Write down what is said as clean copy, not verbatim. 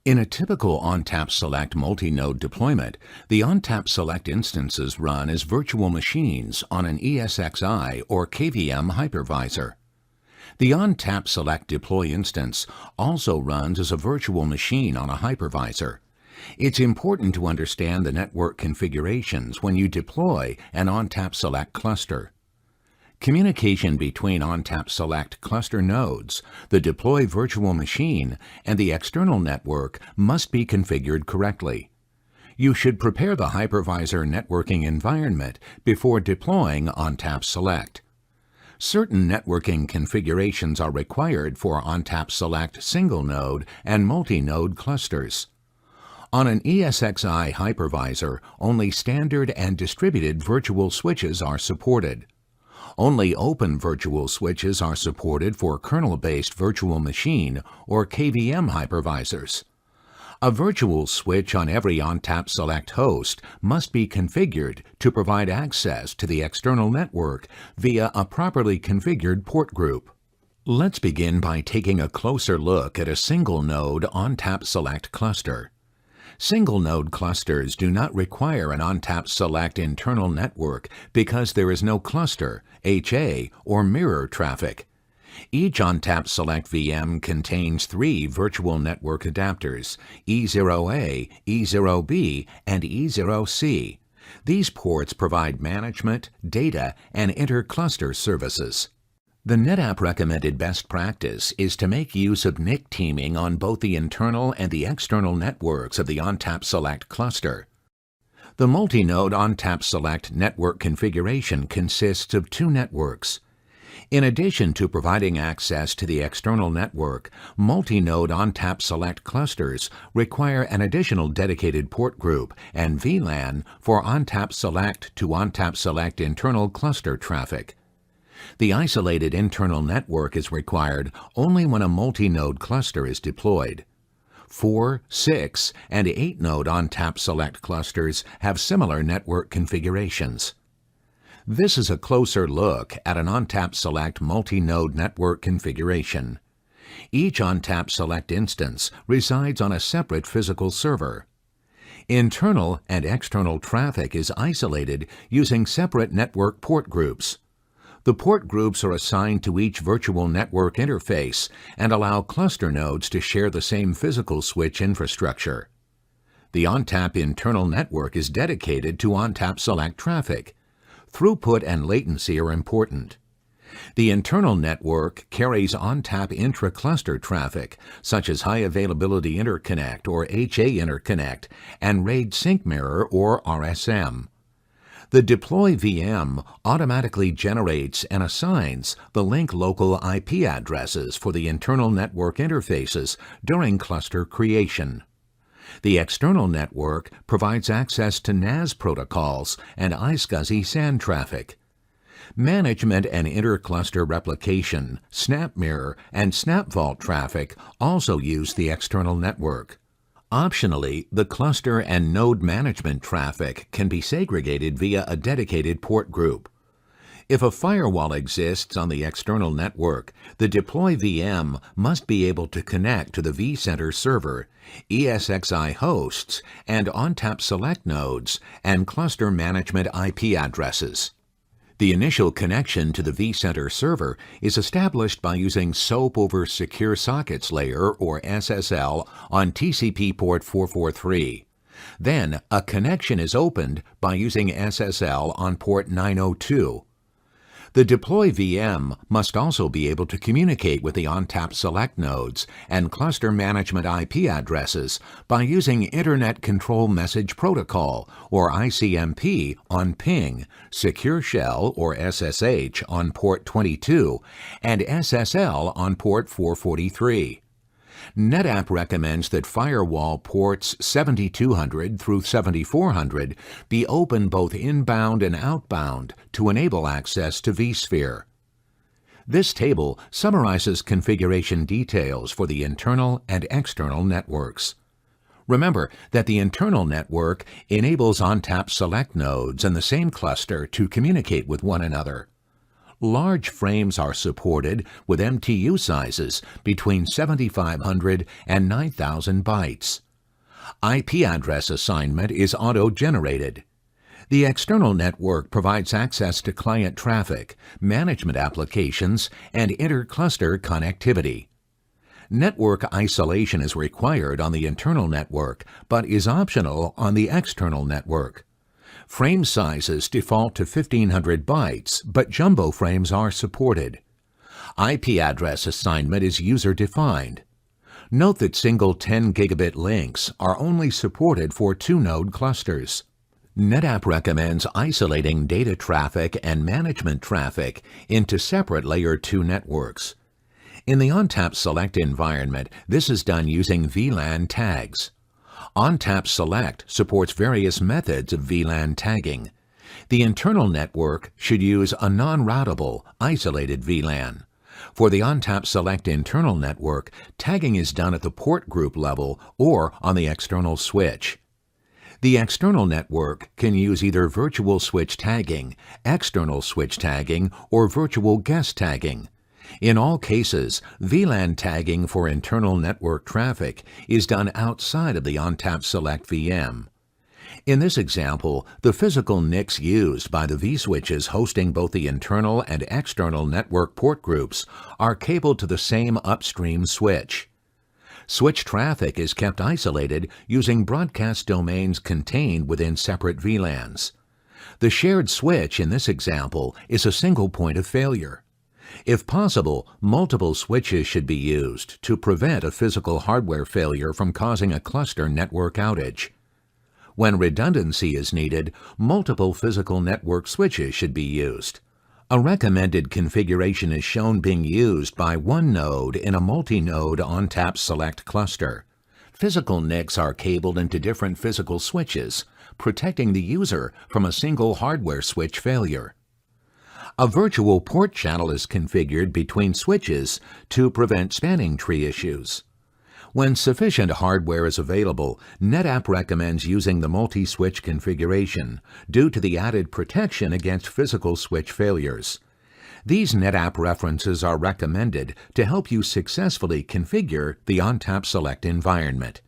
In a typical ONTAP Select multi-node deployment, the ONTAP Select instances run as virtual machines on an ESXi or KVM hypervisor. The ONTAP Select deploy instance also runs as a virtual machine on a hypervisor. It's important to understand the network configurations when you deploy an ONTAP Select cluster. Communication between ONTAP Select cluster nodes, the deploy virtual machine, and the external network must be configured correctly. You should prepare the hypervisor networking environment before deploying ONTAP Select. Certain networking configurations are required for ONTAP Select single-node and multi-node clusters. On an ESXi hypervisor, only standard and distributed virtual switches are supported. Only open virtual switches are supported for kernel-based virtual machine or KVM hypervisors. A virtual switch on every ONTAP Select host must be configured to provide access to the external network via a properly configured port group. Let's begin by taking a closer look at a single-node ONTAP Select cluster. Single-node clusters do not require an ONTAP Select internal network because there is no cluster, HA, or mirror traffic. Each ONTAP Select VM contains 3 virtual network adapters, E0A, E0B, and E0C. These ports provide management, data, and inter-cluster services. The NetApp recommended best practice is to make use of NIC teaming on both the internal and the external networks of the ONTAP Select cluster. The multi-node ONTAP Select network configuration consists of 2 networks. In addition to providing access to the external network, multi-node ONTAP Select clusters require an additional dedicated port group and VLAN for ONTAP Select to ONTAP Select internal cluster traffic. The isolated internal network is required only when a multi-node cluster is deployed. 4, 6, and 8-node ONTAP Select clusters have similar network configurations. This is a closer look at an ONTAP Select multi-node network configuration. Each ONTAP Select instance resides on a separate physical server. Internal and external traffic is isolated using separate network port groups. The port groups are assigned to each virtual network interface and allow cluster nodes to share the same physical switch infrastructure. The ONTAP internal network is dedicated to ONTAP Select traffic. Throughput and latency are important. The internal network carries ONTAP intra-cluster traffic, such as High Availability Interconnect or HA Interconnect, and RAID Sync Mirror or RSM. The deploy VM automatically generates and assigns the link local IP addresses for the internal network interfaces during cluster creation. The external network provides access to NAS protocols and iSCSI SAN traffic. Management and intercluster replication, SnapMirror, and SnapVault traffic also use the external network. Optionally, the cluster and node management traffic can be segregated via a dedicated port group. If a firewall exists on the external network, the deploy VM must be able to connect to the vCenter server, ESXi hosts, and ONTAP Select nodes and cluster management IP addresses. The initial connection to the vCenter server is established by using SOAP over Secure Sockets Layer or SSL on TCP port 443. Then, a connection is opened by using SSL on port 902. The deploy VM must also be able to communicate with the ONTAP Select nodes and cluster management IP addresses by using Internet Control Message Protocol, or ICMP, on ping, Secure Shell, or SSH, on port 22, and SSL on port 443. NetApp recommends that firewall ports 7200 through 7400 be open both inbound and outbound to enable access to vSphere. This table summarizes configuration details for the internal and external networks. Remember that the internal network enables ONTAP Select nodes in the same cluster to communicate with one another. Large frames are supported with MTU sizes between 7,500 and 9,000 bytes. IP address assignment is auto-generated. The external network provides access to client traffic, management applications, and inter-cluster connectivity. Network isolation is required on the internal network, but is optional on the external network. Frame sizes default to 1,500 bytes, but jumbo frames are supported. IP address assignment is user-defined. Note that single 10 gigabit links are only supported for 2-node clusters. NetApp recommends isolating data traffic and management traffic into separate Layer 2 networks. In the ONTAP Select environment, this is done using VLAN tags. ONTAP Select supports various methods of VLAN tagging. The internal network should use a non-routable, isolated VLAN. For the ONTAP Select internal network, tagging is done at the port group level or on the external switch. The external network can use either virtual switch tagging, external switch tagging, or virtual guest tagging. In all cases, VLAN tagging for internal network traffic is done outside of the ONTAP Select VM. In this example, the physical NICs used by the vSwitches hosting both the internal and external network port groups are cabled to the same upstream switch. Switch traffic is kept isolated using broadcast domains contained within separate VLANs. The shared switch in this example is a single point of failure. If possible, multiple switches should be used to prevent a physical hardware failure from causing a cluster network outage. When redundancy is needed, multiple physical network switches should be used. A recommended configuration is shown being used by one node in a multi-node ONTAP Select cluster. Physical NICs are cabled into different physical switches, protecting the user from a single hardware switch failure. A virtual port channel is configured between switches to prevent spanning tree issues. When sufficient hardware is available, NetApp recommends using the multi-switch configuration due to the added protection against physical switch failures. These NetApp references are recommended to help you successfully configure the ONTAP Select environment.